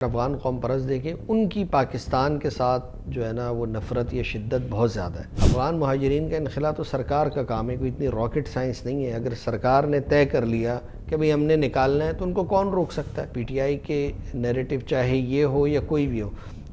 افغان قوم پرست دیکھیں، ان کی پاکستان کے ساتھ جو ہے نا وہ نفرت یا شدت بہت زیادہ ہے۔ افغان مہاجرین کا انخلا تو سرکار کا کام ہے، کوئی اتنی راکٹ سائنس نہیں ہے۔ اگر سرکار نے طے کر لیا کہ بھئی ہم نے نکالنا ہے تو ان کو کون روک سکتا ہے؟ پی ٹی آئی کے نیریٹو چاہے یہ ہو یا کوئی بھی ہو،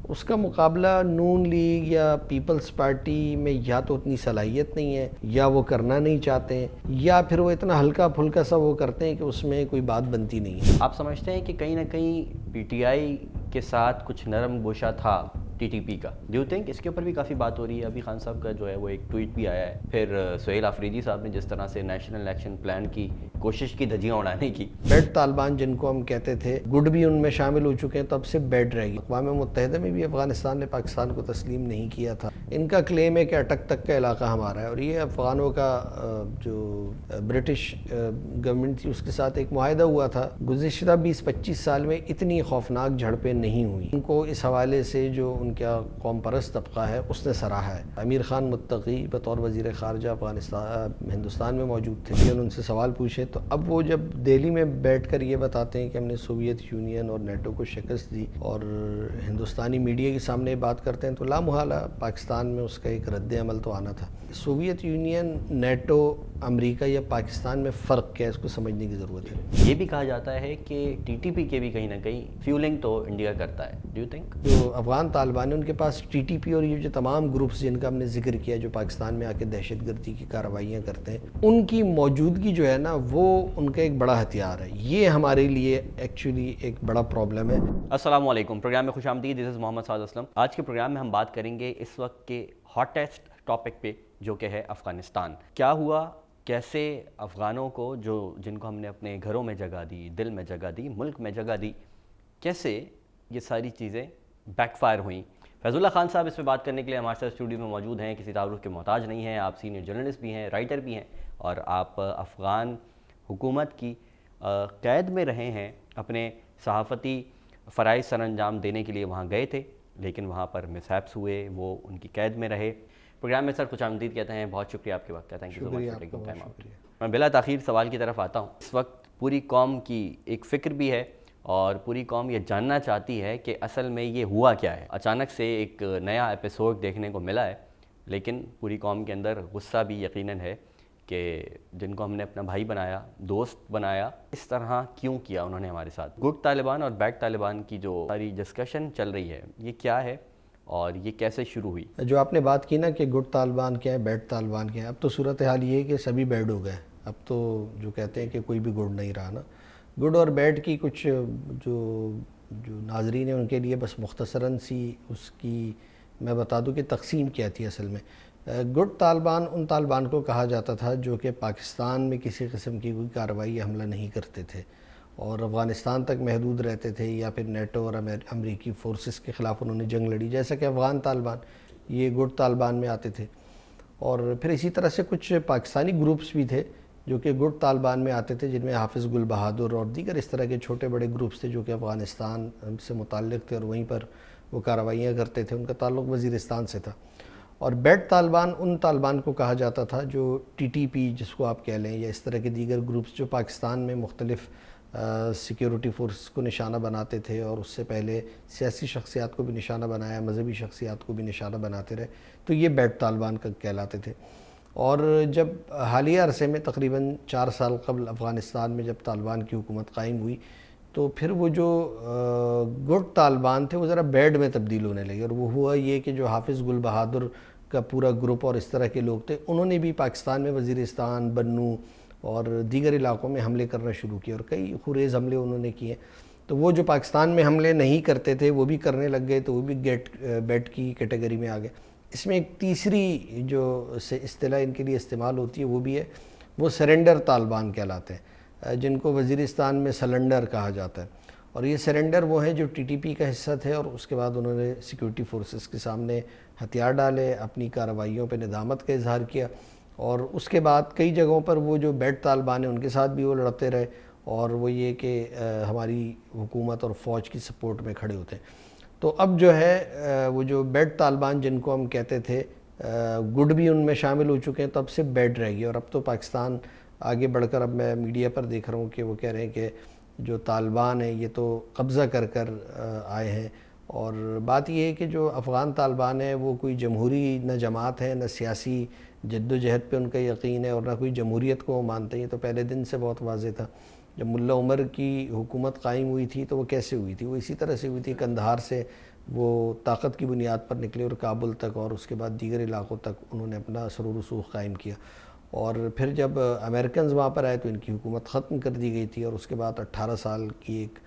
اس کا مقابلہ نون لیگ یا پیپلز پارٹی میں یا تو اتنی صلاحیت نہیں ہے، یا وہ کرنا نہیں چاہتے ہیں، یا پھر وہ اتنا ہلکا پھلکا سا وہ کرتے ہیں کہ اس میں کوئی بات بنتی نہیں ہے۔ آپ سمجھتے ہیں کہ کہیں نہ کہیں پی ٹی آئی کے ساتھ کچھ نرم گوشہ تھا ٹی ٹی پی کا؟ ڈو یو تھنک اس کے اوپر بھی کافی بات ہو رہی ہے؟ ابھی خان صاحب کا جو ہے وہ ایک ٹویٹ بھی آیا ہے، پھر سہیل آفریدی صاحب نے جس طرح سے نیشنل ایکشن پلان کی کوشش کی دھجیاں اڑانے کی۔ بیڈ طالبان جن کو ہم کہتے تھے، گڈ بھی ان میں شامل ہو چکے ہیں، تو اب سے بیڈ رہ گی۔ اقوام متحدہ میں بھی افغانستان نے پاکستان کو تسلیم نہیں کیا تھا۔ ان کا کلیم ہے کہ اٹک تک کا علاقہ ہمارا ہے، اور یہ افغانوں کا جو برٹش گورنمنٹ تھی اس کے ساتھ ایک معاہدہ ہوا تھا۔ گزشتہ 20-25 سال میں اتنی خوفناک جھڑپیں نہیں ہوئی۔ ان کو اس حوالے سے جو ان کا قوم پرست طبقہ ہے اس نے سراہا ہے۔ امیر خان متقی بطور وزیر خارجہ ہندوستان میں موجود تھے، ان سے سوال پوچھے تو اب وہ جب دہلی میں بیٹھ کر یہ بتاتے ہیں کہ ہم نے سوویت یونین اور نیٹو کو شکست دی، اور ہندوستانی میڈیا کے سامنے بات کرتے ہیں، تو لامحالہ پاکستان میں اس کا ایک رد عمل تو آنا تھا۔ سوویت یونین، نیٹو، امریکہ یا پاکستان میں فرق کیا ہے، اس کو سمجھنے کی ضرورت ہے۔ یہ بھی کہا جاتا ہے کہ ٹی ٹی پی کے بھی کہیں نہ کہیں فیولنگ تو انڈیا کرتا ہے۔ ڈو یو تھنک جو افغان طالبان ہیں ان کے پاس ٹی ٹی پی اور یہ جو تمام گروپس جن کا ہم نے ذکر کیا جو پاکستان میں آ کے دہشت گردی کی کارروائیاں کرتے ہیں، ان کی موجودگی جو ہے نا وہ ان کا ایک بڑا ہتھیار ہے۔ یہ ہمارے لیے ایکچولی ایک بڑا پرابلم ہے۔ السلام علیکم، پروگرام میں خوش آمدید۔ دس از محمد سعد اسلم۔ آج کے پروگرام میں ہم بات کریں گے اس وقت کے ہاٹیسٹ ٹاپک پہ، جو کہ ہے افغانستان۔ کیا ہوا، کیسے افغانوں کو جن کو ہم نے اپنے گھروں میں جگہ دی، دل میں جگہ دی، ملک میں جگہ دی، کیسے یہ ساری چیزیں بیک فائر ہوئیں؟ فیض اللہ خان صاحب اس پہ بات کرنے کے لیے ہمارے ساتھ اسٹوڈیو میں موجود ہیں، کسی تعارف کے محتاج نہیں ہیں۔ آپ سینئر جرنلسٹ بھی ہیں، رائٹر بھی ہیں، اور آپ افغان حکومت کی قید میں رہے ہیں۔ اپنے صحافتی فرائض سر انجام دینے کے لیے وہاں گئے تھے، لیکن وہاں پر مس ہیپس ہوئے، وہ ان کی قید میں رہے۔ پروگرام میں سر خوش آمدید کہتے ہیں، بہت شکریہ آپ کے وقت کا، thank you so much for taking time out. میں بلا تاخیر سوال کی طرف آتا ہوں۔ اس وقت پوری قوم کی ایک فکر بھی ہے، اور پوری قوم یہ جاننا چاہتی ہے کہ اصل میں یہ ہوا کیا ہے۔ اچانک سے ایک نیا ایپیسوڈ دیکھنے کو ملا ہے، لیکن پوری قوم کے اندر غصہ بھی یقیناً ہے کہ جن کو ہم نے اپنا بھائی بنایا، دوست بنایا، اس طرح کیوں کیا انہوں نے ہمارے ساتھ۔ گڈ طالبان اور بیڈ طالبان کی جو ساری ڈسکشن چل رہی ہے، یہ کیا ہے اور یہ کیسے شروع ہوئی؟ جو آپ نے بات کی نا کہ گڈ طالبان کیا ہے، بیڈ طالبان کیا ہے، اب تو صورتحال یہ ہے کہ سبھی بیڈ ہو گئے۔ اب تو جو کہتے ہیں کہ کوئی بھی گڈ نہیں رہا نا۔ گڈ اور بیڈ کی کچھ جو ناظرین ہیں ان کے لیے بس مختصراً سی اس کی میں بتا دوں کہ تقسیم کیا تھی اصل میں۔ گڈ طالبان ان طالبان کو کہا جاتا تھا جو کہ پاکستان میں کسی قسم کی کوئی کارروائی یا حملہ نہیں کرتے تھے، اور افغانستان تک محدود رہتے تھے، یا پھر نیٹو اور امریکی فورسز کے خلاف انہوں نے جنگ لڑی، جیسا کہ افغان طالبان یہ گڈ طالبان میں آتے تھے۔ اور پھر اسی طرح سے کچھ پاکستانی گروپس بھی تھے جو کہ گڈ طالبان میں آتے تھے، جن میں حافظ گل بہادر اور دیگر اس طرح کے چھوٹے بڑے گروپس تھے جو کہ افغانستان سے متعلق تھے، اور وہیں پر وہ کارروائیاں کرتے تھے۔ ان کا تعلق وزیرستان سے تھا۔ اور بیڈ طالبان ان طالبان کو کہا جاتا تھا جو ٹی ٹی پی جس کو آپ کہہ لیں، یا اس طرح کے دیگر گروپس جو پاکستان میں مختلف سیکیورٹی فورسز کو نشانہ بناتے تھے، اور اس سے پہلے سیاسی شخصیات کو بھی نشانہ بنایا، مذہبی شخصیات کو بھی نشانہ بناتے رہے، تو یہ بیڈ طالبان کا کہلاتے تھے۔ اور جب حالیہ عرصے میں تقریباً 4 سال قبل افغانستان میں جب طالبان کی حکومت قائم ہوئی، تو پھر وہ جو گڈ طالبان تھے وہ ذرا بیڈ میں تبدیل ہونے لگے، اور وہ ہوا یہ کہ جو حافظ گل بہادر کا پورا گروپ اور اس طرح کے لوگ تھے، انہوں نے بھی پاکستان میں وزیرستان، بنوں اور دیگر علاقوں میں حملے کرنا شروع کیے، اور کئی خونریز حملے انہوں نے کیے۔ تو وہ جو پاکستان میں حملے نہیں کرتے تھے وہ بھی کرنے لگ گئے، تو وہ بھی بیڈ کی کیٹیگری میں آ گئے۔ اس میں ایک تیسری جو اصطلاح ان کے لیے استعمال ہوتی ہے وہ بھی ہے، وہ سرنڈر طالبان کہلاتے ہیں، جن کو وزیرستان میں سلنڈر کہا جاتا ہے۔ اور یہ سرنڈر وہ ہیں جو ٹی ٹی پی کا حصہ تھے، اور اس کے بعد انہوں نے سیکورٹی فورسز کے سامنے ہتھیار ڈالے، اپنی کارروائیوں پہ ندامت کا اظہار کیا، اور اس کے بعد کئی جگہوں پر وہ جو بیڈ طالبان ہیں ان کے ساتھ بھی وہ لڑتے رہے، اور وہ یہ کہ ہماری حکومت اور فوج کی سپورٹ میں کھڑے ہوتے ہیں۔ تو اب جو ہے وہ جو بیڈ طالبان جن کو ہم کہتے تھے، گڈ بھی ان میں شامل ہو چکے ہیں، تو اب سے بیڈ رہ گئی، اور اب تو پاکستان آگے بڑھ کر، اب میں میڈیا پر دیکھ رہا ہوں کہ وہ کہہ رہے ہیں کہ جو طالبان ہیں یہ تو قبضہ کر کر آئے ہیں. اور بات یہ ہے کہ جو افغان طالبان ہیں وہ کوئی جمہوری نہ جماعت ہے، نہ سیاسی جد و جہد پہ ان کا یقین ہے، اور نہ کوئی جمہوریت کو وہ مانتے ہیں. تو پہلے دن سے بہت واضح تھا. جب ملا عمر کی حکومت قائم ہوئی تھی تو وہ کیسے ہوئی تھی؟ وہ اسی طرح سے ہوئی تھی. قندھار سے وہ طاقت کی بنیاد پر نکلے اور کابل تک اور اس کے بعد دیگر علاقوں تک انہوں نے اپنا اثر و رسوخ قائم کیا. اور پھر جب امریکنز وہاں پر آئے تو ان کی حکومت ختم کر دی گئی تھی، اور اس کے بعد 18 سال کی ایک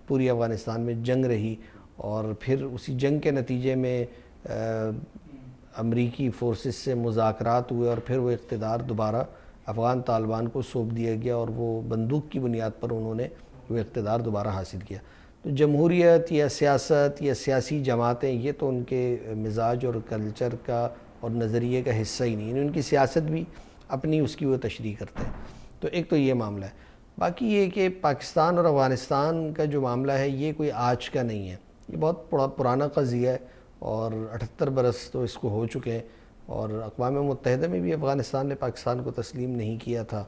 پوری افغانستان میں جنگ رہی. اور پھر اسی جنگ کے نتیجے میں امریکی فورسز سے مذاکرات ہوئے، اور پھر وہ اقتدار دوبارہ افغان طالبان کو سونپ دیا گیا، اور وہ بندوق کی بنیاد پر انہوں نے وہ اقتدار دوبارہ حاصل کیا. تو جمہوریت یا سیاست یا سیاسی جماعتیں یہ تو ان کے مزاج اور کلچر کا اور نظریے کا حصہ ہی نہیں ہے. ان کی سیاست بھی اپنی اس کی وہ تشریح کرتے ہیں. تو ایک تو یہ معاملہ ہے. باقی یہ کہ پاکستان اور افغانستان کا جو معاملہ ہے یہ کوئی آج کا نہیں ہے، یہ بہت پرانا قضیہ ہے، اور 78 برس تو اس کو ہو چکے ہیں. اور اقوام متحدہ میں بھی افغانستان نے پاکستان کو تسلیم نہیں کیا تھا،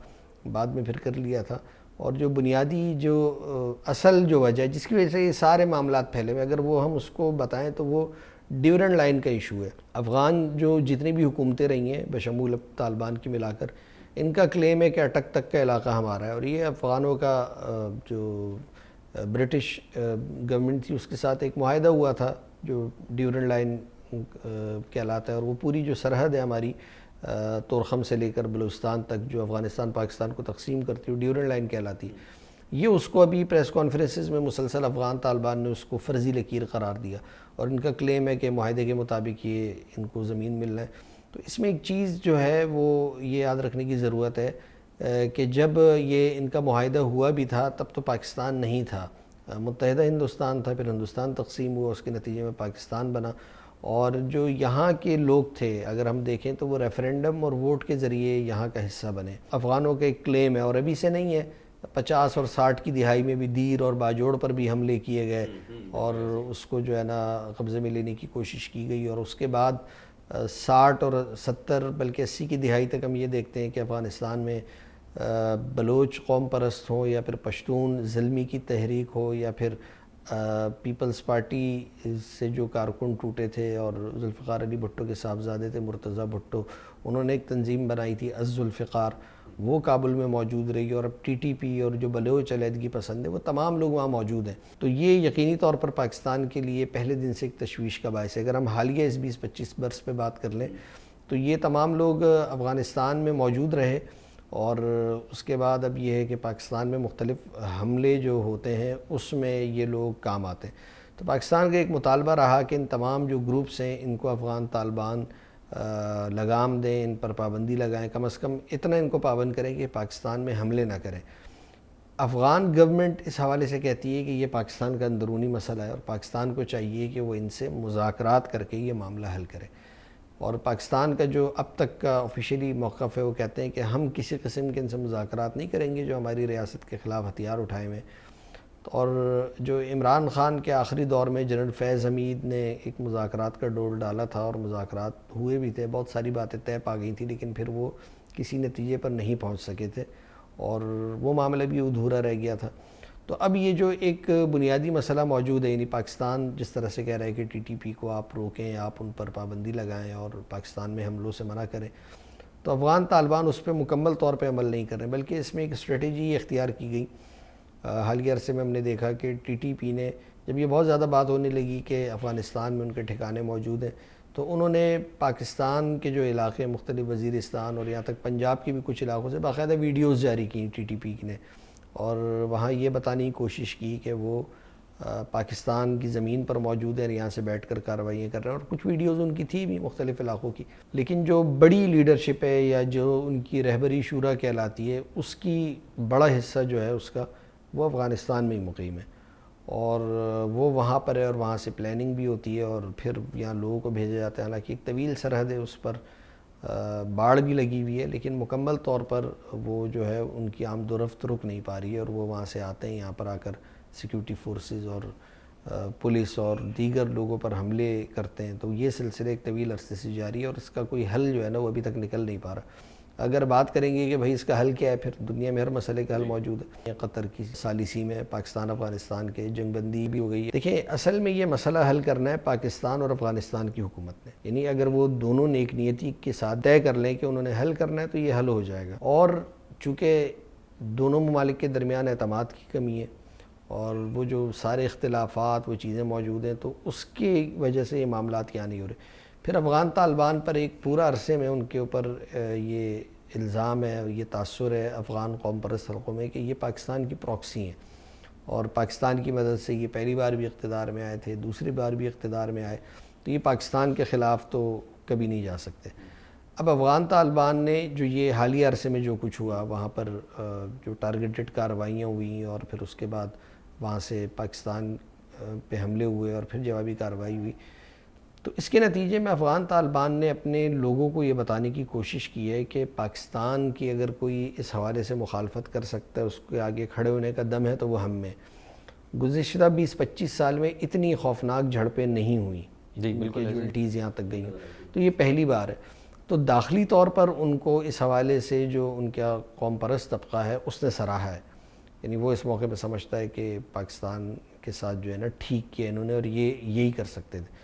بعد میں پھر کر لیا تھا. اور جو بنیادی جو اصل جو وجہ ہے جس کی وجہ سے یہ سارے معاملات پھیلے ہوئے، اگر وہ ہم اس کو بتائیں تو وہ ڈیورنٹ لائن کا ایشو ہے. افغان جو جتنی بھی حکومتیں رہی ہیں بشمول طالبان کی ملا کر، ان کا کلیم ہے کہ اٹک تک کا علاقہ ہمارا ہے. اور یہ افغانوں کا جو برٹش گورنمنٹ تھی اس کے ساتھ ایک معاہدہ ہوا تھا جو ڈیورنٹ لائن کہلاتا ہے، اور وہ پوری جو سرحد ہے ہماری تورخم سے لے کر بلوچستان تک جو افغانستان پاکستان کو تقسیم کرتی ہے ڈیورنٹ لائن کہلاتی. یہ اس کو ابھی پریس کانفرنسز میں مسلسل افغان طالبان نے اس کو فرضی لکیر قرار دیا، اور ان کا کلیم ہے کہ معاہدے کے مطابق یہ ان کو زمین ملنا ہے. تو اس میں ایک چیز جو ہے وہ یہ یاد رکھنے کی ضرورت ہے کہ جب یہ ان کا معاہدہ ہوا بھی تھا تب تو پاکستان نہیں تھا، متحدہ ہندوستان تھا. پھر ہندوستان تقسیم ہوا، اس کے نتیجے میں پاکستان بنا. اور جو یہاں کے لوگ تھے اگر ہم دیکھیں تو وہ ریفرینڈم اور ووٹ کے ذریعے یہاں کا حصہ بنے. افغانوں کا ایک کلیم ہے، اور ابھی سے نہیں ہے، 50 اور 60 کی دہائی میں بھی دیر اور باجوڑ پر بھی حملے کیے گئے، اور اس کو جو ہے نا قبضے میں لینے کی کوشش کی گئی. اور اس کے بعد 60 اور 70 بلکہ 80 کی دہائی تک ہم یہ دیکھتے ہیں کہ افغانستان میں بلوچ قوم پرست ہوں یا پھر پشتون ظلمی کی تحریک ہو یا پھر پیپلز پارٹی سے جو کارکن ٹوٹے تھے، اور ذوالفقار علی بھٹو کے صاحبزادے تھے مرتضیٰ بھٹو، انہوں نے ایک تنظیم بنائی تھی ذوالفقار، وہ کابل میں موجود رہی. اور اب ٹی ٹی پی اور جو بلوچ علیحدگی پسند ہے وہ تمام لوگ وہاں موجود ہیں. تو یہ یقینی طور پر پاکستان کے لیے پہلے دن سے ایک تشویش کا باعث ہے. اگر ہم حالیہ اس 20-25 برس پہ بات کر لیں تو یہ تمام لوگ افغانستان میں موجود رہے، اور اس کے بعد اب یہ ہے کہ پاکستان میں مختلف حملے جو ہوتے ہیں اس میں یہ لوگ کام آتے ہیں. تو پاکستان کا ایک مطالبہ رہا کہ ان تمام جو گروپس ہیں ان کو افغان طالبان لگام دیں، ان پر پابندی لگائیں، کم از کم اتنا ان کو پابند کریں کہ پاکستان میں حملے نہ کریں. افغان گورنمنٹ اس حوالے سے کہتی ہے کہ یہ پاکستان کا اندرونی مسئلہ ہے، اور پاکستان کو چاہیے کہ وہ ان سے مذاکرات کر کے یہ معاملہ حل کرے. اور پاکستان کا جو اب تک کا آفیشیلی موقف ہے وہ کہتے ہیں کہ ہم کسی قسم کے ان سے مذاکرات نہیں کریں گے جو ہماری ریاست کے خلاف ہتھیار اٹھائے ہوئے. اور جو عمران خان کے آخری دور میں جنرل فیض حمید نے ایک مذاکرات کا ڈول ڈالا تھا، اور مذاکرات ہوئے بھی تھے، بہت ساری باتیں طے پا گئی تھیں، لیکن پھر وہ کسی نتیجے پر نہیں پہنچ سکے تھے، اور وہ معاملہ بھی ادھورا رہ گیا تھا. تو اب یہ جو ایک بنیادی مسئلہ موجود ہے، یعنی پاکستان جس طرح سے کہہ رہا ہے کہ ٹی ٹی پی کو آپ روکیں، آپ ان پر پابندی لگائیں اور پاکستان میں حملوں سے منع کریں، تو افغان طالبان اس پہ مکمل طور پہ عمل نہیں کر رہے، بلکہ اس میں ایک اسٹریٹجی اختیار کی گئی. حالیہ عرصے میں ہم نے دیکھا کہ ٹی ٹی پی نے جب یہ بہت زیادہ بات ہونے لگی کہ افغانستان میں ان کے ٹھکانے موجود ہیں، تو انہوں نے پاکستان کے جو علاقے مختلف وزیرستان اور یہاں تک پنجاب کے بھی کچھ علاقوں سے باقاعدہ ویڈیوز جاری کی ٹی ٹی پی نے، اور وہاں یہ بتانے کی کوشش کی کہ وہ پاکستان کی زمین پر موجود ہیں اور یہاں سے بیٹھ کر کارروائیاں کر رہے ہیں. اور کچھ ویڈیوز ان کی تھی بھی مختلف علاقوں کی، لیکن جو بڑی لیڈرشپ ہے یا جو ان کی رہبری شورا کہلاتی ہے اس کی بڑا حصہ جو ہے اس کا وہ افغانستان میں ہی مقیم ہے، اور وہ وہاں پر ہے، اور وہاں سے پلاننگ بھی ہوتی ہے، اور پھر یہاں لوگوں کو بھیجا جاتا ہے. حالانکہ ایک طویل سرحد ہے، اس پر باڑ بھی لگی ہوئی ہے، لیکن مکمل طور پر وہ جو ہے ان کی آمد و رفت رک نہیں پا رہی ہے، اور وہ وہاں سے آتے ہیں، یہاں پر آ کر سیکیورٹی فورسز اور پولیس اور دیگر لوگوں پر حملے کرتے ہیں. تو یہ سلسلہ ایک طویل عرصے سے جاری ہے، اور اس کا کوئی حل جو ہے نا وہ ابھی تک نکل نہیں پا رہا. اگر بات کریں گے کہ بھائی اس کا حل کیا ہے، پھر دنیا میں ہر مسئلے کا حل موجود ہے. قطر کی ثالثی میں پاکستان افغانستان کے جنگ بندی بھی ہو گئی ہے. دیکھیں اصل میں یہ مسئلہ حل کرنا ہے پاکستان اور افغانستان کی حکومت نے، یعنی اگر وہ دونوں نیک نیتی کے ساتھ طے کر لیں کہ انہوں نے حل کرنا ہے تو یہ حل ہو جائے گا. اور چونکہ دونوں ممالک کے درمیان اعتماد کی کمی ہے اور وہ جو سارے اختلافات وہ چیزیں موجود ہیں، تو اس کی وجہ سے یہ معاملات کیا نہیں ہو رہے. پھر افغان طالبان پر ایک پورا عرصے میں ان کے اوپر یہ الزام ہے، یہ تاثر ہے افغان قوم پرست حلقوں میں کہ یہ پاکستان کی پراکسی ہیں اور پاکستان کی مدد سے یہ پہلی بار بھی اقتدار میں آئے تھے، دوسری بار بھی اقتدار میں آئے، تو یہ پاکستان کے خلاف تو کبھی نہیں جا سکتے. اب افغان طالبان نے جو یہ حالیہ عرصے میں جو کچھ ہوا وہاں پر جو ٹارگیٹڈ کارروائیاں ہوئیں اور پھر اس کے بعد وہاں سے پاکستان پہ حملے ہوئے اور پھر جوابی کارروائی ہوئی، تو اس کے نتیجے میں افغان طالبان نے اپنے لوگوں کو یہ بتانے کی کوشش کی ہے کہ پاکستان کی اگر کوئی اس حوالے سے مخالفت کر سکتا ہے، اس کے آگے کھڑے ہونے کا دم ہے تو وہ ہم میں. گزشتہ 20-25 سال میں اتنی خوفناک جھڑپیں نہیں ہوئیں جی بالکل، کیجویلٹیز یہاں تک گئی ہوں، تو یہ پہلی بار ہے. تو داخلی طور پر ان کو اس حوالے سے جو ان کا قوم پرست طبقہ ہے اس نے سراہا ہے، یعنی وہ اس موقع پہ سمجھتا ہے کہ پاکستان کے ساتھ جو ہے نا ٹھیک کیا انہوں نے اور یہ یہی کر سکتے تھے.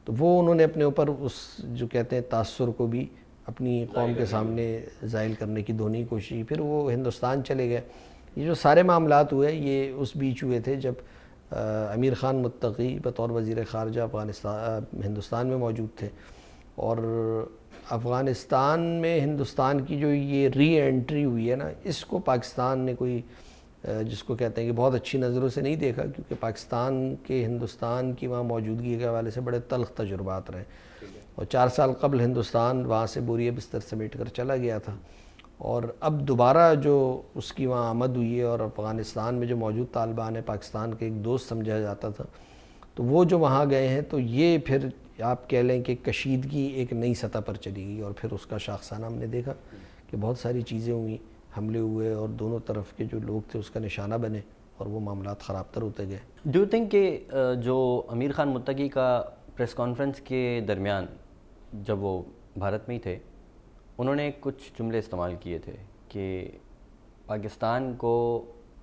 تو وہ انہوں نے اپنے اوپر اس جو کہتے ہیں تاثر کو بھی اپنی قوم کے سامنے زائل کرنے کی دونوں کوشش کی. پھر وہ ہندوستان چلے گئے. یہ جو سارے معاملات ہوئے یہ اس بیچ ہوئے تھے جب امیر خان متقی بطور وزیر خارجہ ہندوستان میں موجود تھے، اور افغانستان میں ہندوستان کی جو یہ ری انٹری ہوئی ہے نا، اس کو پاکستان نے کوئی جس کو کہتے ہیں کہ بہت اچھی نظروں سے نہیں دیکھا، کیونکہ پاکستان کے ہندوستان کی وہاں موجودگی کے حوالے سے بڑے تلخ تجربات رہے. اور 4 سال قبل ہندوستان وہاں سے بوریے بستر سمیٹ کر چلا گیا تھا، اور اب دوبارہ جو اس کی وہاں آمد ہوئی ہے اور افغانستان میں جو موجود طالبان ہے پاکستان کے ایک دوست سمجھا جاتا تھا، تو وہ جو وہاں گئے ہیں تو یہ پھر آپ کہہ لیں کہ کشیدگی ایک نئی سطح پر چلی گئی. اور پھر اس کا شاخسانہ ہم نے دیکھا کہ بہت ساری چیزیں ہوئیں، حملے ہوئے اور دونوں طرف کے جو لوگ تھے اس کا نشانہ بنے اور وہ معاملات خراب تر ہوتے گئے. ڈو یو تھنک کہ جو امیر خان متقی کا پریس کانفرنس کے درمیان جب وہ بھارت میں ہی تھے، انہوں نے کچھ جملے استعمال کیے تھے کہ پاکستان کو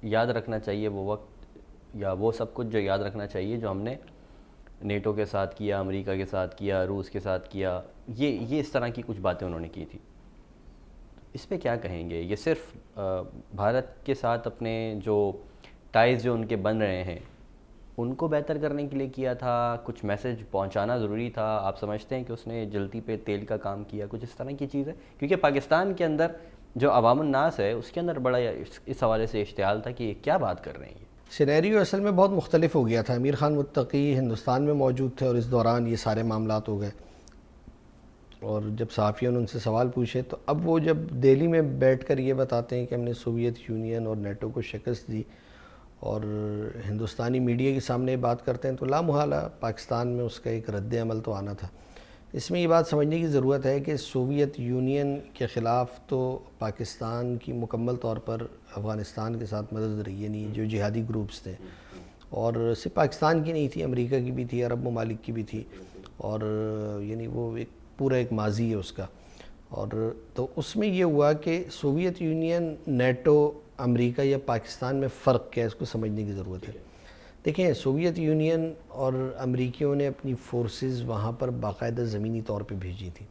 یاد رکھنا چاہیے وہ وقت یا وہ سب کچھ جو یاد رکھنا چاہیے جو ہم نے نیٹو کے ساتھ کیا، امریکہ کے ساتھ کیا، روس کے ساتھ کیا، یہ اس طرح کی کچھ باتیں انہوں نے کی تھی. اس پہ کیا کہیں گے؟ یہ صرف بھارت کے ساتھ اپنے جو ٹائز جو ان کے بن رہے ہیں ان کو بہتر کرنے کے لیے کیا تھا، کچھ میسج پہنچانا ضروری تھا؟ آپ سمجھتے ہیں کہ اس نے جلدی پہ تیل کا کام کیا، کچھ اس طرح کی چیز ہے؟ کیونکہ پاکستان کے اندر جو عوام الناس ہے اس کے اندر بڑا اس حوالے سے اشتعال تھا کہ یہ کیا بات کر رہے ہیں. سینیریو اصل میں بہت مختلف ہو گیا تھا. امیر خان متقی ہندوستان میں موجود تھے اور اس دوران یہ سارے معاملات ہو گئے، اور جب صحافیوں نے ان سے سوال پوچھے تو اب وہ جب دہلی میں بیٹھ کر یہ بتاتے ہیں کہ ہم نے سوویت یونین اور نیٹو کو شکست دی اور ہندوستانی میڈیا کے سامنے بات کرتے ہیں، تو لامحالہ پاکستان میں اس کا ایک رد عمل تو آنا تھا. اس میں یہ بات سمجھنے کی ضرورت ہے کہ سوویت یونین کے خلاف تو پاکستان کی مکمل طور پر افغانستان کے ساتھ مدد رہی، یعنی جو جہادی گروپس تھے، اور صرف پاکستان کی نہیں تھی، امریکہ کی بھی تھی، عرب ممالک کی بھی تھی، اور یعنی وہ ایک پورا ایک ماضی ہے اس کا. اور تو اس میں یہ ہوا کہ سوویت یونین، نیٹو، امریکہ یا پاکستان میں فرق کیا ہے اس کو سمجھنے کی ضرورت ہے. دیکھیں سوویت یونین اور امریکیوں نے اپنی فورسز وہاں پر باقاعدہ زمینی طور پہ بھیجی تھی،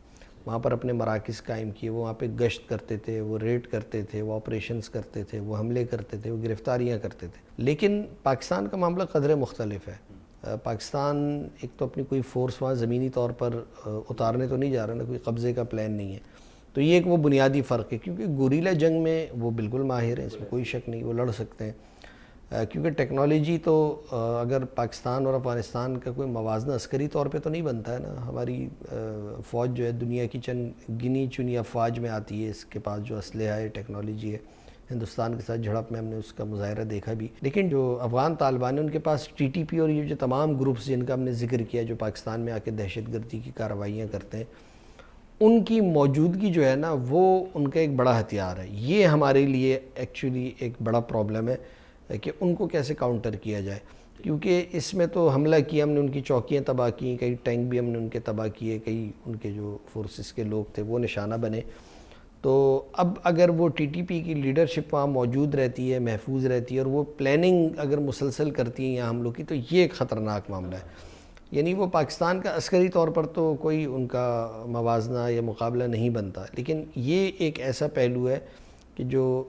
وہاں پر اپنے مراکز قائم کیے، وہ وہاں پہ گشت کرتے تھے، وہ ریڈ کرتے تھے، وہ آپریشنز کرتے تھے، وہ حملے کرتے تھے، وہ گرفتاریاں کرتے تھے. لیکن پاکستان کا معاملہ قدرے مختلف ہے. پاکستان ایک تو اپنی کوئی فورس وہاں زمینی طور پر اتارنے تو نہیں جا رہا نا، کوئی قبضے کا پلان نہیں ہے. تو یہ ایک وہ بنیادی فرق ہے، کیونکہ گوریلا جنگ میں وہ بالکل ماہر ہیں، اس میں کوئی شک نہیں، وہ لڑ سکتے ہیں. کیونکہ ٹیکنالوجی تو اگر پاکستان اور افغانستان کا کوئی موازنہ عسکری طور پہ تو نہیں بنتا ہے نا. ہماری فوج جو ہے دنیا کی چند گنی چنی افواج میں آتی ہے، اس کے پاس جو اسلحہ ہے، ٹیکنالوجی ہے. ہندوستان کے ساتھ جھڑپ میں ہم نے اس کا مظاہرہ دیکھا بھی. لیکن جو افغان طالبان ہیں ان کے پاس ٹی ٹی پی اور یہ جو تمام گروپس جن کا ہم نے ذکر کیا جو پاکستان میں آ کے دہشت گردی کی کارروائیاں کرتے ہیں، ان کی موجودگی جو ہے نا وہ ان کا ایک بڑا ہتھیار ہے. یہ ہمارے لیے ایکچولی ایک بڑا پرابلم ہے کہ ان کو کیسے کاؤنٹر کیا جائے. کیونکہ اس میں تو حملہ کیا ہم نے، ان کی چوکیاں تباہ کیں، کئی ٹینک بھی ہم نے ان کے تباہ کیے، کئی ان کے جو فورسز کے لوگ تھے وہ نشانہ بنے. تو اب اگر وہ ٹی ٹی پی کی لیڈرشپ وہاں موجود رہتی ہے، محفوظ رہتی ہے، اور وہ پلاننگ اگر مسلسل کرتی ہیں یہاں حملوں کی، تو یہ ایک خطرناک معاملہ ہے۔ یعنی وہ پاکستان کا عسکری طور پر تو کوئی ان کا موازنہ یا مقابلہ نہیں بنتا، لیکن یہ ایک ایسا پہلو ہے کہ جو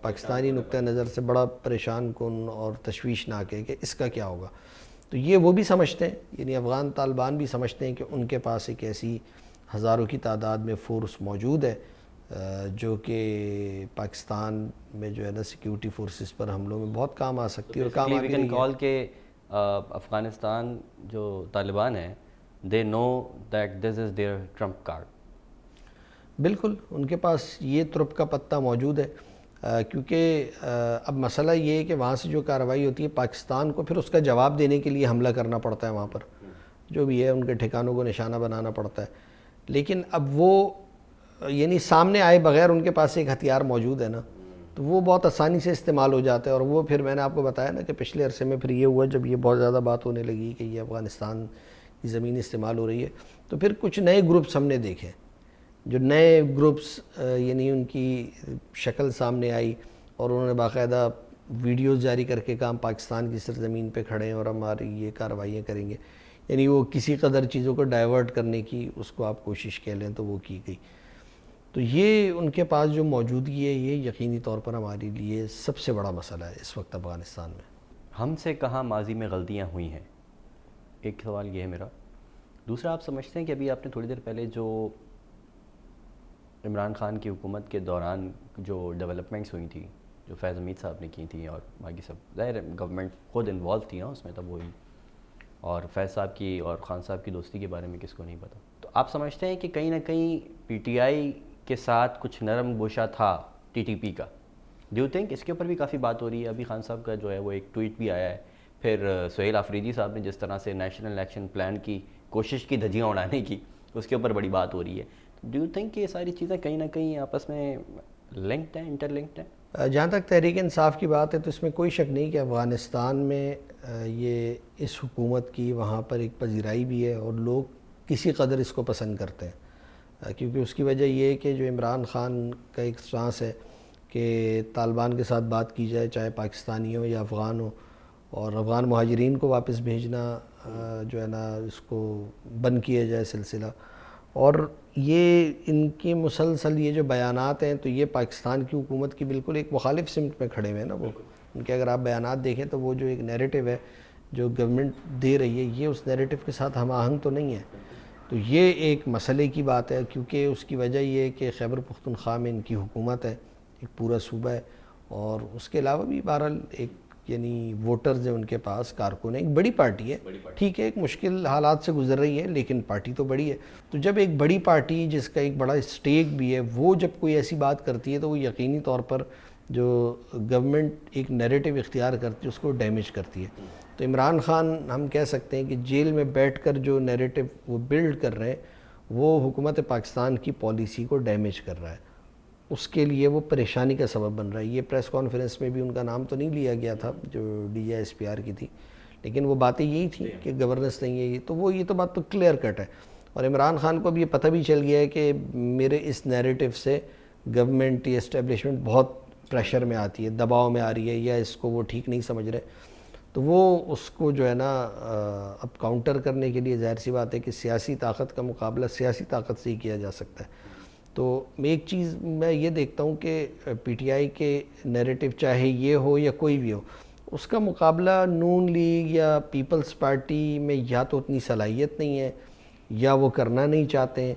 پاکستانی نقطہ نظر سے بڑا پریشان کن اور تشویشناک ہے کہ اس کا کیا ہوگا۔ تو یہ وہ بھی سمجھتے ہیں، یعنی افغان طالبان بھی سمجھتے ہیں کہ ان کے پاس ایک ایسی ہزاروں کی تعداد میں فورس موجود ہے جو کہ پاکستان میں جو ہے نا سیکیورٹی فورسز پر حملوں میں بہت کام آ سکتی ہے اور کام آ بھی رہی ہے۔ کال کہ افغانستان جو طالبان ہیں they know that this is their trump card. بالکل ان کے پاس یہ ترپ کا پتہ موجود ہے، کیونکہ اب مسئلہ یہ ہے کہ وہاں سے جو کارروائی ہوتی ہے پاکستان کو پھر اس کا جواب دینے کے لیے حملہ کرنا پڑتا ہے، وہاں پر جو بھی ہے ان کے ٹھکانوں کو نشانہ بنانا پڑتا ہے۔ لیکن اب وہ یعنی سامنے آئے بغیر ان کے پاس ایک ہتھیار موجود ہے نا، تو وہ بہت آسانی سے استعمال ہو جاتا ہے۔ اور وہ پھر میں نے آپ کو بتایا نا کہ پچھلے عرصے میں پھر یہ ہوا جب یہ بہت زیادہ بات ہونے لگی کہ یہ افغانستان کی زمین استعمال ہو رہی ہے، تو پھر کچھ نئے گروپس ہم نے دیکھے، جو نئے گروپس یعنی ان کی شکل سامنے آئی اور انہوں نے باقاعدہ ویڈیوز جاری کر کے کہا پاکستان کی سرزمین پہ کھڑے ہیں اور ہماری یہ کارروائیاں کریں گے۔ یعنی وہ کسی قدر چیزوں کو ڈائیورٹ کرنے کی اس کو آپ کوشش کہہ لیں تو وہ کی گئی۔ تو یہ ان کے پاس جو موجودگی ہے یہ یقینی طور پر ہمارے لیے سب سے بڑا مسئلہ ہے اس وقت افغانستان میں۔ ہم سے کہاں ماضی میں غلطیاں ہوئی ہیں، ایک سوال یہ ہے میرا۔ دوسرا، آپ سمجھتے ہیں کہ ابھی آپ نے تھوڑی دیر پہلے جو عمران خان کی حکومت کے دوران جو ڈیولپمنٹس ہوئی تھی، جو فیض حمید صاحب نے کی تھیں اور باقی سب، ظاہر گورنمنٹ خود انوالو تھی نا اس میں، تب وہی، اور فیض صاحب کی اور خان صاحب کی دوستی کے بارے میں کس کو نہیں پتہ۔ تو آپ سمجھتے ہیں کہ کہیں نہ کہیں پی ٹی آئی کے ساتھ کچھ نرم گوشہ تھا ٹی ٹی پی کا؟ ڈو یو تھنک اس کے اوپر بھی کافی بات ہو رہی ہے؟ ابھی خان صاحب کا جو ہے وہ ایک ٹویٹ بھی آیا ہے، پھر سہیل آفریدی صاحب نے جس طرح سے نیشنل ایکشن پلان کی کوشش کی دھجیاں اڑانے کی، اس کے اوپر بڑی بات ہو رہی ہے۔ ڈو یو تھنک کہ یہ ساری چیزیں کہیں نہ کہیں آپس میں لنکڈ ہیں، انٹر لنکڈ ہیں؟ جہاں تک تحریک انصاف کی بات ہے تو اس میں کوئی شک نہیں کہ افغانستان میں یہ اس حکومت کی وہاں پر ایک پذیرائی بھی ہے اور لوگ کسی قدر اس کو پسند کرتے ہیں، کیونکہ اس کی وجہ یہ ہے کہ جو عمران خان کا ایک سانس ہے کہ طالبان کے ساتھ بات کی جائے، چاہے پاکستانی ہو یا افغان ہو، اور افغان مہاجرین کو واپس بھیجنا جو ہے نا اس کو بند کیا جائے سلسلہ۔ اور یہ ان کی مسلسل یہ جو بیانات ہیں تو یہ پاکستان کی حکومت کی بالکل ایک مخالف سمت میں کھڑے ہوئے ہیں نا وہ ان کے، اگر آپ بیانات دیکھیں تو وہ جو ایک نیریٹو ہے جو گورنمنٹ دے رہی ہے یہ اس نیریٹو کے ساتھ ہم آہنگ تو نہیں ہے۔ تو یہ ایک مسئلے کی بات ہے، کیونکہ اس کی وجہ یہ ہے کہ خیبر پختونخوا میں ان کی حکومت ہے، ایک پورا صوبہ ہے، اور اس کے علاوہ بھی بہرحال ایک یعنی ووٹرز ہیں ان کے پاس، کارکن ہیں، ایک بڑی پارٹی ہے، ٹھیک ہے ایک مشکل حالات سے گزر رہی ہے لیکن پارٹی تو بڑی ہے۔ تو جب ایک بڑی پارٹی جس کا ایک بڑا اسٹیک بھی ہے وہ جب کوئی ایسی بات کرتی ہے تو وہ یقینی طور پر جو گورنمنٹ ایک نیریٹو اختیار کرتی ہے اس کو ڈیمیج کرتی ہے۔ تو عمران خان ہم کہہ سکتے ہیں کہ جیل میں بیٹھ کر جو نیریٹو وہ بلڈ کر رہے ہیں وہ حکومت پاکستان کی پالیسی کو ڈیمیج کر رہا ہے، اس کے لیے وہ پریشانی کا سبب بن رہا ہے۔ یہ پریس کانفرنس میں بھی ان کا نام تو نہیں لیا گیا تھا جو D I S P are کی تھی، لیکن وہ باتیں یہی تھیں کہ گورننس نہیں ہے، یہ تو بات تو کلیئر کٹ ہے۔ اور عمران خان کو بھی یہ پتہ بھی چل گیا ہے کہ میرے اس نیریٹو سے گورنمنٹ یا اسٹیبلشمنٹ بہت پریشر میں آتی ہے، دباؤ میں آ رہی ہے، یا اس کو وہ ٹھیک نہیں سمجھ رہے، تو وہ اس کو جو ہے نا اب کاؤنٹر کرنے کے لیے ظاہر سی بات ہے کہ سیاسی طاقت کا مقابلہ سیاسی طاقت سے ہی کیا جا سکتا ہے۔ تو ایک چیز میں یہ دیکھتا ہوں کہ پی ٹی آئی کے نیریٹو چاہے یہ ہو یا کوئی بھی ہو، اس کا مقابلہ نون لیگ یا پیپلز پارٹی میں یا تو اتنی صلاحیت نہیں ہے، یا وہ کرنا نہیں چاہتے ہیں،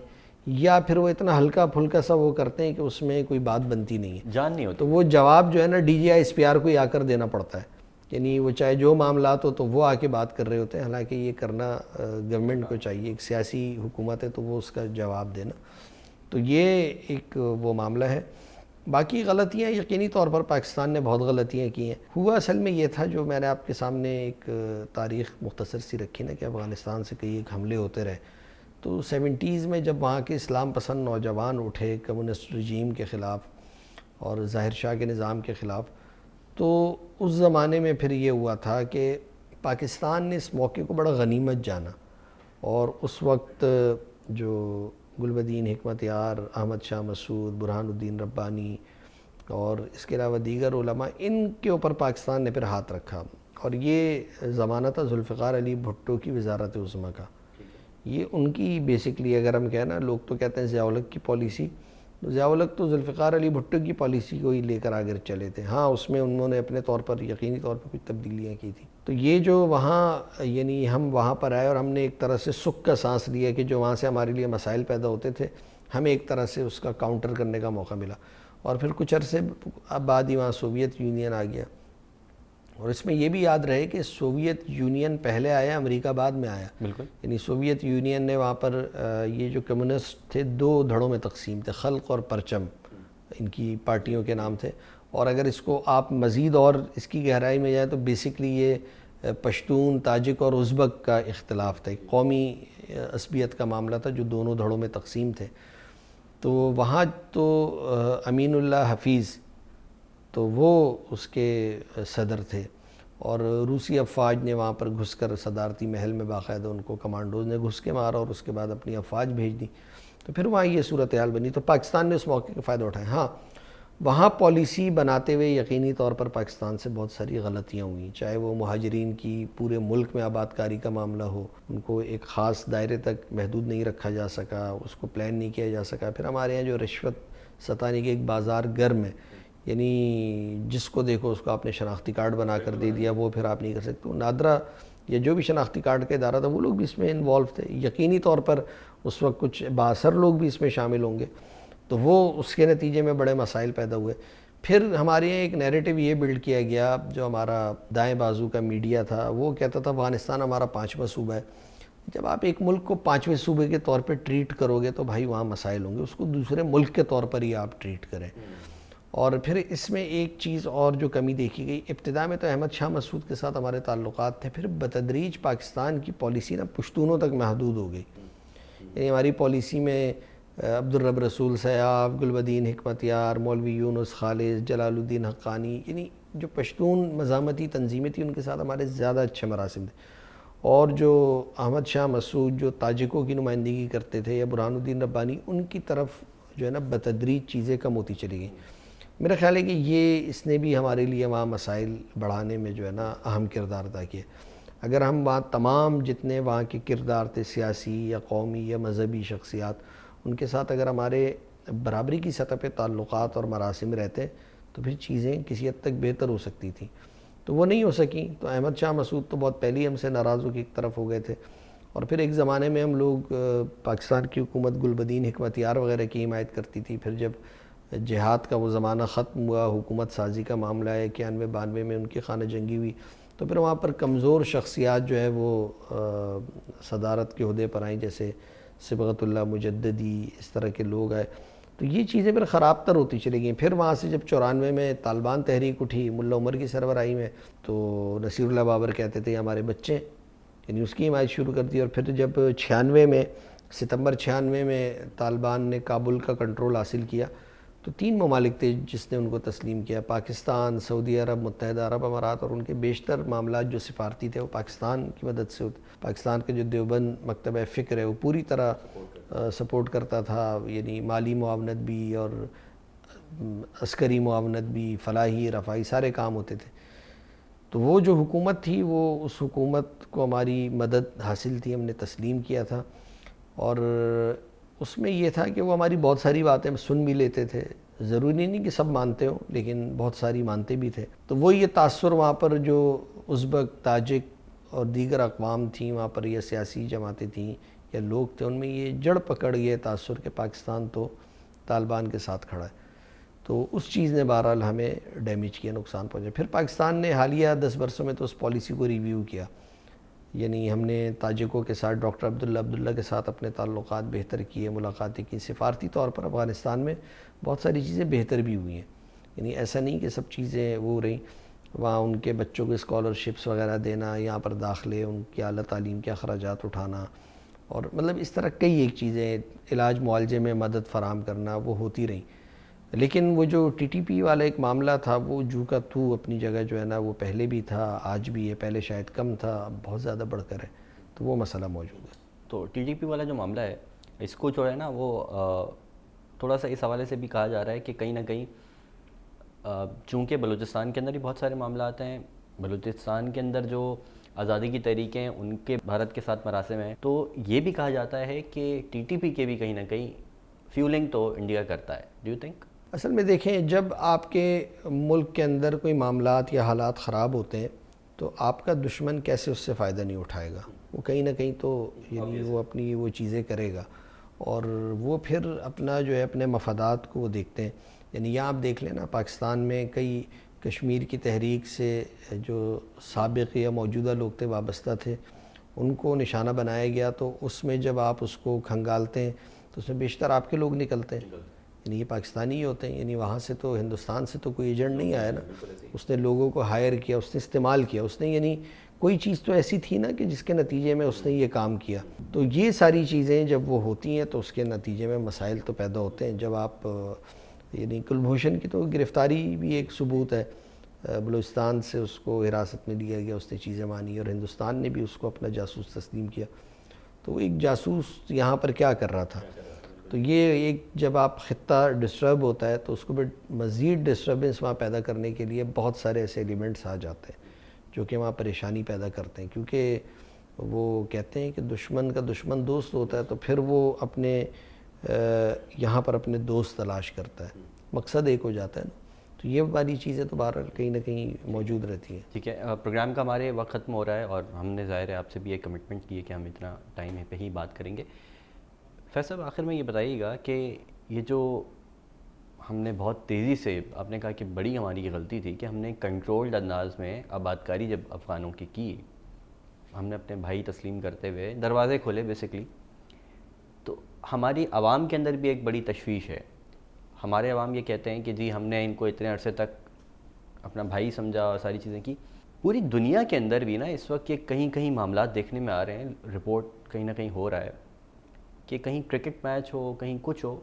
یا پھر وہ اتنا ہلکا پھلکا سا وہ کرتے ہیں کہ اس میں کوئی بات بنتی نہیں ہے، جان نہیں ہوتی۔ تو وہ جواب جو ہے نا D G I S P R کو ہی آ کر دینا پڑتا ہے، یعنی وہ چاہے جو معاملات ہو تو وہ آ کے بات کر رہے ہوتے ہیں، حالانکہ یہ کرنا گورنمنٹ کو چاہیے، ایک سیاسی حکومت ہے تو وہ اس کا جواب دینا۔ تو یہ ایک وہ معاملہ ہے۔ باقی غلطیاں یقینی طور پر پاکستان نے بہت غلطیاں کی ہیں۔ ہوا اصل میں یہ تھا جو میں نے آپ کے سامنے ایک تاریخ مختصر سی رکھی نا کہ افغانستان سے کئی ایک حملے ہوتے رہے، تو 70s میں جب وہاں کے اسلام پسند نوجوان اٹھے کمیونسٹ رجیم کے خلاف اور ظاہر شاہ کے نظام کے خلاف، تو اس زمانے میں پھر یہ ہوا تھا کہ پاکستان نے اس موقع کو بڑا غنیمت جانا، اور اس وقت جو گلبدین حکمت یار، احمد شاہ مسعود، برہان الدین ربانی اور اس کے علاوہ دیگر علماء، ان کے اوپر پاکستان نے پھر ہاتھ رکھا، اور یہ زمانہ تھا ذوالفقار علی بھٹو کی وزارت عظمیٰ کا. یہ ان کی بیسکلی اگر ہم کہیں نا، لوگ تو کہتے ہیں ضیاء الحق کی پالیسی، ضیاء الحق تو ذوالفقار علی بھٹو کی پالیسی کو ہی لے کر آگے چلے تھے. ہاں اس میں انہوں نے اپنے طور پر یقینی طور پر کچھ تبدیلیاں کی تھیں. تو یہ جو وہاں یعنی ہم وہاں پر آئے اور ہم نے ایک طرح سے سکھ کا سانس لیا کہ جو وہاں سے ہمارے لیے مسائل پیدا ہوتے تھے، ہمیں ایک طرح سے اس کا کاؤنٹر کرنے کا موقع ملا. اور پھر کچھ عرصے بعد ہی وہاں سوویت یونین آ گیا. اور اس میں یہ بھی یاد رہے کہ سوویت یونین پہلے آیا، امریکہ بعد میں آیا. بالکل. یعنی سوویت یونین نے وہاں پر یہ جو کمیونسٹ تھے 2 دھڑوں میں تقسیم تھے، خلق اور پرچم ان کی پارٹیوں کے نام تھے. اور اگر اس کو آپ مزید اور اس کی گہرائی میں جائیں تو بیسکلی یہ پشتون، تاجک اور ازبک کا اختلاف تھا، ایک قومی عصبیت کا معاملہ تھا جو دونوں دھڑوں میں تقسیم تھے. تو وہاں تو امین اللہ حفیظ تو وہ اس کے صدر تھے، اور روسی افواج نے وہاں پر گھس کر صدارتی محل میں باقاعدہ ان کو کمانڈوز نے گھس کے مارا اور اس کے بعد اپنی افواج بھیج دی. تو پھر وہاں یہ صورتحال بنی. تو پاکستان نے اس موقع کا فائدہ اٹھایا. ہاں وہاں پالیسی بناتے ہوئے یقینی طور پر پاکستان سے بہت ساری غلطیاں ہوئیں، چاہے وہ مہاجرین کی پورے ملک میں آباد کاری کا معاملہ ہو، ان کو ایک خاص دائرے تک محدود نہیں رکھا جا سکا، اس کو پلان نہیں کیا جا سکا. پھر ہمارے یہاں جو رشوت ستانی کے ایک بازار گرم ہے، یعنی جس کو دیکھو اس کو آپ نے شناختی کارڈ بنا کر دے دیا، وہ پھر آپ نہیں کر سکتے. نادرا یا جو بھی شناختی کارڈ کا ادارہ تھا وہ لوگ بھی اس میں انوالو تھے. یقینی طور پر اس وقت کچھ بااثر لوگ بھی اس میں شامل ہوں گے، تو وہ اس کے نتیجے میں بڑے مسائل پیدا ہوئے. پھر ہمارے یہاں ایک نیریٹو یہ بلڈ کیا گیا، جو ہمارا دائیں بازو کا میڈیا تھا وہ کہتا تھا افغانستان ہمارا 5واں صوبہ ہے. جب آپ ایک ملک کو 5ویں صوبے کے طور پہ ٹریٹ کرو گے تو بھائی وہاں مسائل ہوں گے، اس کو دوسرے ملک کے طور پر ہی آپ ٹریٹ کریں. اور پھر اس میں ایک چیز اور جو کمی دیکھی گئی، ابتدا میں تو احمد شاہ مسعود کے ساتھ ہمارے تعلقات تھے، پھر بتدریج پاکستان کی پالیسی پشتونوں تک محدود ہو گئی. یعنی ہماری پالیسی میں عبدالرب رسول سیاف، گلبدین حکمت یار، مولوی یونس خالص، جلال الدین حقانی، یعنی جو پشتون مزاحمتی تنظیمیں تھیں ان کے ساتھ ہمارے زیادہ اچھے مراسم تھے. اور جو احمد شاہ مسعود جو تاجکوں کی نمائندگی کرتے تھے، یا برہان الدین ربانی، ان کی طرف جو ہے نا بتدریج چیزیں کم ہوتی چلی گئیں. میرا خیال ہے کہ یہ اس نے بھی ہمارے لیے وہاں مسائل بڑھانے میں جو ہے نا اہم کردار ادا کیا. اگر ہم وہاں تمام جتنے وہاں کے کردار تھے، سیاسی یا قومی یا مذہبی شخصیات، ان کے ساتھ اگر ہمارے برابری کی سطح پہ تعلقات اور مراسم رہتے تو پھر چیزیں کسی حد تک بہتر ہو سکتی تھیں. تو وہ نہیں ہو سکیں. تو احمد شاہ مسعود تو بہت پہلے ہی ہم سے ناراض ہو کے ایک طرف ہو گئے تھے. اور پھر ایک زمانے میں ہم لوگ پاکستان کی حکومت گلبدین حکمت یار وغیرہ کی حمایت کرتی تھی. پھر جب جہاد کا وہ زمانہ ختم ہوا، حکومت سازی کا معاملہ ہے 91-92 میں ان کی خانہ جنگی ہوئی، تو پھر وہاں پر کمزور شخصیات جو ہے وہ صدارت کے عہدے پر آئیں، جیسے صبغت اللہ مجددی، اس طرح کے لوگ آئے. تو یہ چیزیں پھر خراب تر ہوتی چلی گئیں. پھر وہاں سے جب 94 میں طالبان تحریک اٹھی ملا عمر کی سربراہی میں، تو نصیر اللہ بابر کہتے تھے ہمارے بچے، یعنی اس کی حمایت شروع کر دی. اور پھر جب 96 میں ستمبر 96 میں طالبان نے کابل کا کنٹرول حاصل کیا، تو 3 ممالک تھے جس نے ان کو تسلیم کیا، پاکستان، سعودی عرب، متحدہ عرب امارات، اور ان کے بیشتر معاملات جو سفارتی تھے وہ پاکستان کی مدد سے ہوتے. پاکستان کے جو دیوبند مکتبہ فکر ہے وہ پوری طرح سپورٹ کرتا تھا، یعنی مالی معاونت بھی اور عسکری معاونت بھی، فلاحی رفاہی سارے کام ہوتے تھے. تو وہ جو حکومت تھی وہ اس حکومت کو ہماری مدد حاصل تھی، ہم نے تسلیم کیا تھا. اور اس میں یہ تھا کہ وہ ہماری بہت ساری باتیں سن بھی لیتے تھے، ضروری نہیں کہ سب مانتے ہوں لیکن بہت ساری مانتے بھی تھے. تو وہ یہ تاثر وہاں پر جو ازبک، تاجک اور دیگر اقوام تھیں وہاں پر، یا سیاسی جماعتیں تھیں یا لوگ تھے، ان میں یہ جڑ پکڑ گئے تاثر کہ پاکستان تو طالبان کے ساتھ کھڑا ہے. تو اس چیز نے بہرحال ہمیں ڈیمیج کیا، نقصان پہنچا. پھر پاکستان نے حالیہ 10 برسوں میں تو اس پالیسی کو ریویو کیا. یعنی ہم نے تاجکوں کے ساتھ ڈاکٹر عبداللہ کے ساتھ اپنے تعلقات بہتر کیے، ملاقاتیں کی. سفارتی طور پر افغانستان میں بہت ساری چیزیں بہتر بھی ہوئی ہیں. یعنی ایسا نہیں کہ سب چیزیں وہ رہیں. وہاں ان کے بچوں کو اسکالرشپس وغیرہ دینا، یہاں پر داخلے، ان کی اعلیٰ تعلیم کے اخراجات اٹھانا، اور مطلب اس طرح کئی ایک چیزیں، علاج معالجے میں مدد فراہم کرنا، وہ ہوتی رہیں. لیکن وہ جو ٹی ٹی پی والا ایک معاملہ تھا وہ جو کا تو اپنی جگہ جو ہے نا وہ پہلے بھی تھا، آج بھی ہے. پہلے شاید کم تھا، اب بہت زیادہ بڑھ کر ہے. تو وہ مسئلہ موجود ہے. تو ٹی ٹی پی والا جو معاملہ ہے اس کو جو ہے نا وہ تھوڑا سا اس حوالے سے بھی کہا جا رہا ہے کہ کہیں نہ کہیں چونکہ بلوچستان کے اندر ہی بہت سارے معاملات ہیں، بلوچستان کے اندر جو آزادی کی تحریکیں ہیں ان کے بھارت کے ساتھ مراسم ہیں، تو یہ بھی کہا جاتا ہے کہ ٹی ٹی پی کے بھی کہیں نہ کہیں فیولنگ تو انڈیا کرتا ہے. Do you think? اصل میں دیکھیں، جب آپ کے ملک کے اندر کوئی معاملات یا حالات خراب ہوتے ہیں تو آپ کا دشمن کیسے اس سے فائدہ نہیں اٹھائے گا؟ وہ کہیں نہ کہیں تو یعنی وہ اپنی وہ چیزیں کرے گا، اور وہ پھر اپنا جو ہے اپنے مفادات کو وہ دیکھتے ہیں. یعنی یہاں آپ دیکھ لیں نا، پاکستان میں کئی کشمیر کی تحریک سے جو سابق یا موجودہ لوگ تھے وابستہ تھے، ان کو نشانہ بنایا گیا. تو اس میں جب آپ اس کو کھنگالتے ہیں تو اس میں بیشتر آپ کے لوگ نکلتے ہیں، یعنی یہ پاکستانی ہی ہوتے ہیں. یعنی وہاں سے تو ہندوستان سے تو کوئی ایجنٹ نہیں آیا نا، اس نے لوگوں کو ہائر کیا، اس نے استعمال کیا، اس نے یعنی کوئی چیز تو ایسی تھی نا کہ جس کے نتیجے میں اس نے یہ کام کیا. تو یہ ساری چیزیں جب وہ ہوتی ہیں تو اس کے نتیجے میں مسائل تو پیدا ہوتے ہیں. جب آپ یعنی کلبھوشن کی تو گرفتاری بھی ایک ثبوت ہے، بلوچستان سے اس کو حراست میں لیا گیا، اس نے چیزیں مانی اور ہندوستان نے بھی اس کو اپنا جاسوس تسلیم کیا. تو وہ ایک جاسوس یہاں پر کیا کر رہا تھا؟ تو یہ ایک جب آپ خطہ ڈسٹرب ہوتا ہے تو اس کو بھی مزید ڈسٹربنس وہاں پیدا کرنے کے لیے بہت سارے ایسے ایلیمنٹس آ جاتے ہیں جو کہ وہاں پریشانی پیدا کرتے ہیں. کیونکہ وہ کہتے ہیں کہ دشمن کا دشمن دوست ہوتا ہے، تو پھر وہ اپنے یہاں پر اپنے دوست تلاش کرتا ہے، مقصد ایک ہو جاتا ہے نا. تو یہ والی چیزیں تو بہرحال کہیں نہ کہیں موجود رہتی ہیں. ٹھیک ہے، پروگرام کا ہمارے وقت ختم ہو رہا ہے اور ہم نے ظاہر ہے آپ سے بھی ایک کمٹمنٹ کی ہے کہ ہم اتنا ٹائم پہ ہی بات کریں گے. فیصل آخر میں یہ بتائیے گا کہ یہ جو ہم نے بہت تیزی سے، آپ نے کہا کہ بڑی ہماری غلطی تھی کہ ہم نے کنٹرولڈ انداز میں آباد کاری جب افغانوں کی ہم نے اپنے بھائی تسلیم کرتے ہوئے دروازے کھولے بیسکلی، تو ہماری عوام کے اندر بھی ایک بڑی تشویش ہے. ہمارے عوام یہ کہتے ہیں کہ جی ہم نے ان کو اتنے عرصے تک اپنا بھائی سمجھا اور ساری چیزیں کی. پوری دنیا کے اندر بھی نا اس وقت یہ کہیں کہیں معاملات دیکھنے میں آ رہے ہیں، رپورٹ کہیں نہ کہیں ہو رہا ہے کہ کہیں کرکٹ میچ ہو، کہیں کچھ ہو،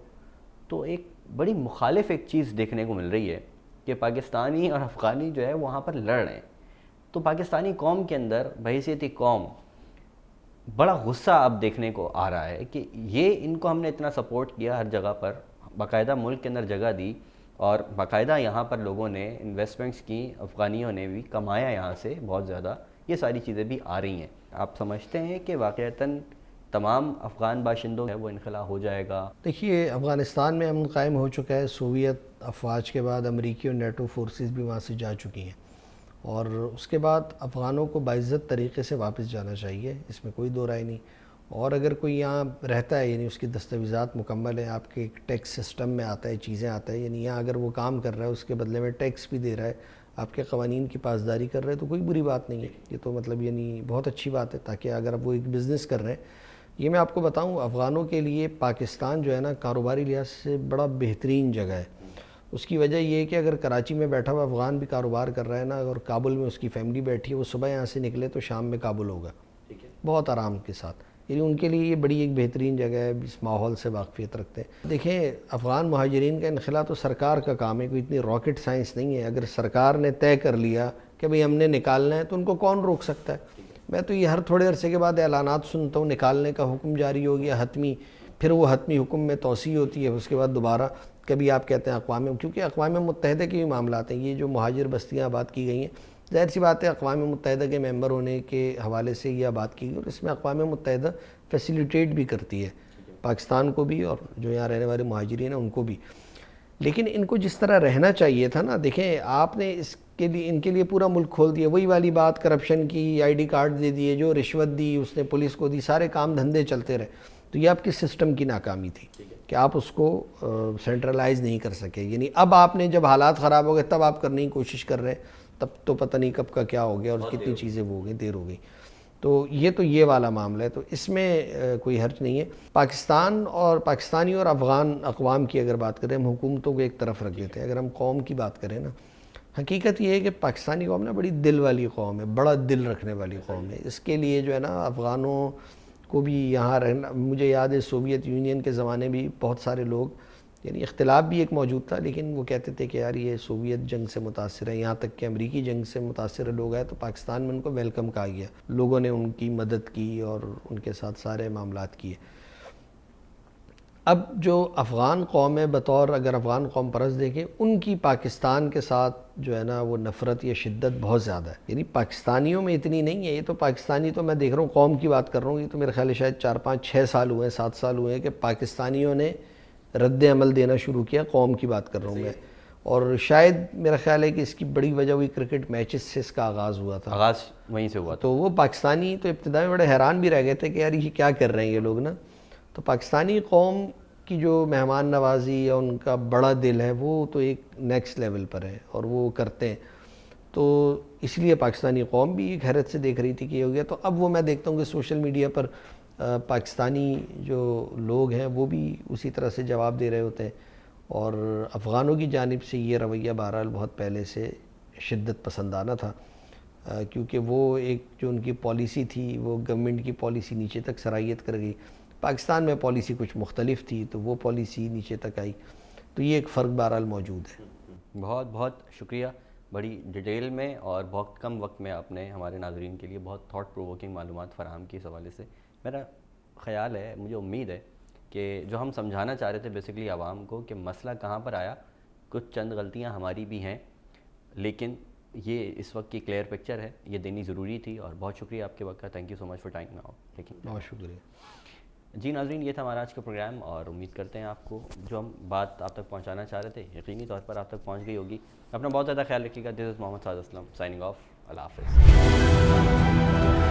تو ایک بڑی مخالف ایک چیز دیکھنے کو مل رہی ہے کہ پاکستانی اور افغانی جو ہے وہاں پر لڑ رہے ہیں. تو پاکستانی قوم کے اندر بحیثیت قوم بڑا غصہ اب دیکھنے کو آ رہا ہے کہ یہ ان کو ہم نے اتنا سپورٹ کیا، ہر جگہ پر باقاعدہ ملک کے اندر جگہ دی اور باقاعدہ یہاں پر لوگوں نے انویسٹمنٹس کی، افغانیوں نے بھی کمایا یہاں سے بہت زیادہ. یہ ساری چیزیں بھی آ رہی ہیں. آپ سمجھتے ہیں کہ واقعتاً تمام افغان باشندوں ہے وہ انخلا ہو جائے گا؟ دیکھیے، افغانستان میں امن قائم ہو چکا ہے. سوویت افواج کے بعد امریکی اور نیٹو فورسز بھی وہاں سے جا چکی ہیں، اور اس کے بعد افغانوں کو باعزت طریقے سے واپس جانا چاہیے، اس میں کوئی دو رائے نہیں. اور اگر کوئی یہاں رہتا ہے، یعنی اس کی دستاویزات مکمل ہیں، آپ کے ایک ٹیکس سسٹم میں آتا ہے، چیزیں آتا ہے، یعنی یہاں اگر وہ کام کر رہا ہے اس کے بدلے میں ٹیکس بھی دے رہا ہے، آپ کے قوانین کی پاسداری کر رہے ہیں، تو کوئی بری بات نہیں ہے. یہ تو مطلب یعنی بہت اچھی بات ہے. تاکہ اگر اب وہ ایک بزنس کر رہے ہیں، یہ میں آپ کو بتاؤں، افغانوں کے لیے پاکستان جو ہے نا کاروباری لحاظ سے بڑا بہترین جگہ ہے. اس کی وجہ یہ ہے کہ اگر کراچی میں بیٹھا ہوا افغان بھی کاروبار کر رہا ہے نا، اور کابل میں اس کی فیملی بیٹھی ہے، وہ صبح یہاں سے نکلے تو شام میں کابل ہوگا، بہت آرام کے ساتھ. یعنی ان کے لیے یہ بڑی ایک بہترین جگہ ہے، اس ماحول سے واقفیت رکھتے ہیں. دیکھیں، افغان مہاجرین کا انخلا تو سرکار کا کام ہے، کوئی اتنی راکٹ سائنس نہیں ہے. اگر سرکار نے طے کر لیا کہ بھئی ہم نے نکالنا ہے تو ان کو کون روک سکتا ہے؟ میں تو یہ ہر تھوڑے عرصے کے بعد اعلانات سنتا ہوں، نکالنے کا حکم جاری ہو گیا حتمی، پھر وہ حتمی حکم میں توسیع ہوتی ہے، اس کے بعد دوبارہ کبھی آپ کہتے ہیں کیونکہ اقوام متحدہ کے بھی معاملات ہیں. یہ جو مہاجر بستیاں آباد کی گئی ہیں، ظاہر سی بات ہے اقوام متحدہ کے ممبر ہونے کے حوالے سے یہ آباد کی گئی، اور اس میں اقوام متحدہ فیسیلیٹیٹ بھی کرتی ہے پاکستان کو بھی اور جو یہاں رہنے والے مہاجرین ہیں ان کو بھی. لیکن ان کو جس طرح رہنا چاہیے تھا نا، دیکھیں آپ نے ان کے لیے پورا ملک کھول دیا. وہی والی بات، کرپشن کی، آئی ڈی کارڈ دے دیے، جو رشوت دی اس نے پولیس کو دی، سارے کام دھندے چلتے رہے. تو یہ آپ کی سسٹم کی ناکامی تھی کہ آپ اس کو سینٹرلائز نہیں کر سکے. یعنی اب آپ نے جب حالات خراب ہو گئے تب آپ کرنے کی کوشش کر رہے ہیں، تب تو پتہ نہیں کب کا کیا ہو گیا اور کتنی چیزیں وہ ہو گئی، دیر ہو گئی. تو یہ والا معاملہ ہے. تو اس میں کوئی حرج نہیں ہے. پاکستان اور پاکستانی اور افغان اقوام کی اگر بات کریں، ہم حکومتوں کو ایک طرف رکھ دیتے ہیں. اگر ہم قوم کی بات کریں نا، حقیقت یہ ہے کہ پاکستانی قوم نا بڑی دل والی قوم ہے، بڑا دل رکھنے والی قوم ہے. اس کے لیے جو ہے نا افغانوں کو بھی یہاں رہنا، مجھے یاد ہے سوویت یونین کے زمانے بھی بہت سارے لوگ، یعنی اختلاف بھی ایک موجود تھا، لیکن وہ کہتے تھے کہ یار یہ سوویت جنگ سے متاثر ہے، یہاں تک کہ امریکی جنگ سے متاثر لوگ آئے تو پاکستان میں ان کو ویلکم کہا گیا، لوگوں نے ان کی مدد کی اور ان کے ساتھ سارے معاملات کیے. اب جو افغان قوم ہے بطور اگر افغان قوم پرست دیکھیں ان کی پاکستان کے ساتھ جو ہے نا وہ نفرت یا شدت بہت زیادہ ہے. یعنی پاکستانیوں میں اتنی نہیں ہے. یہ تو پاکستانی تو میں دیکھ رہا ہوں قوم کی بات کر رہا ہوں, یہ تو میرے خیال ہے شاید 4 5 6 سال ہوئے ہیں 7 سال ہوئے ہیں کہ پاکستانیوں نے رد عمل دینا شروع کیا. قوم کی بات کر رہا ہوں میں. اور شاید میرا خیال ہے کہ اس کی بڑی وجہ ہوئی کرکٹ میچز سے اس کا آغاز ہوا تھا. آغاز وہیں سے ہوا تھا. تو وہ پاکستانی تو ابتدا میں بڑے حیران بھی رہ گئے تھے کہ یار یہ کیا کر رہے ہیں یہ لوگ نا. تو پاکستانی قوم کی جو مہمان نوازی یا ان کا بڑا دل ہے وہ تو ایک نیکسٹ لیول پر ہے اور وہ کرتے ہیں. تو اس لیے پاکستانی قوم بھی ایک حیرت سے دیکھ رہی تھی کہ یہ ہو گیا. تو اب وہ میں دیکھتا ہوں کہ سوشل میڈیا پر پاکستانی جو لوگ ہیں وہ بھی اسی طرح سے جواب دے رہے ہوتے ہیں. اور افغانوں کی جانب سے یہ رویہ بہرحال بہت پہلے سے شدت پسندانہ تھا, کیونکہ وہ ایک جو ان کی پالیسی تھی وہ گورنمنٹ کی پالیسی نیچے تک سرائیت کر گئی. پاکستان میں پالیسی کچھ مختلف تھی تو وہ پالیسی نیچے تک آئی. تو یہ ایک فرق بہرحال موجود ہے. بہت بہت شکریہ. بڑی ڈیٹیل میں اور بہت کم وقت میں آپ نے ہمارے ناظرین کے لیے بہت تھاٹ پرووکنگ معلومات فراہم کی. اس حوالے سے میرا خیال ہے, مجھے امید ہے کہ جو ہم سمجھانا چاہ رہے تھے بیسیکلی عوام کو کہ مسئلہ کہاں پر آیا, کچھ چند غلطیاں ہماری بھی ہیں, لیکن یہ اس وقت کی کلیئر پکچر ہے, یہ دینی ضروری تھی. اور بہت شکریہ آپ کے وقت کا. Thank you so much for time now. لیکن بہت شکریہ. جی ناظرین, یہ تھا ہمارا آج کا پروگرام, اور امید کرتے ہیں آپ کو جو ہم بات آپ تک پہنچانا چاہ رہے تھے یقینی طور پر آپ تک پہنچ گئی ہوگی. اپنا بہت زیادہ خیال رکھیے گا. دس از محمد سعد اسلم سائننگ آف. اللہ حافظ.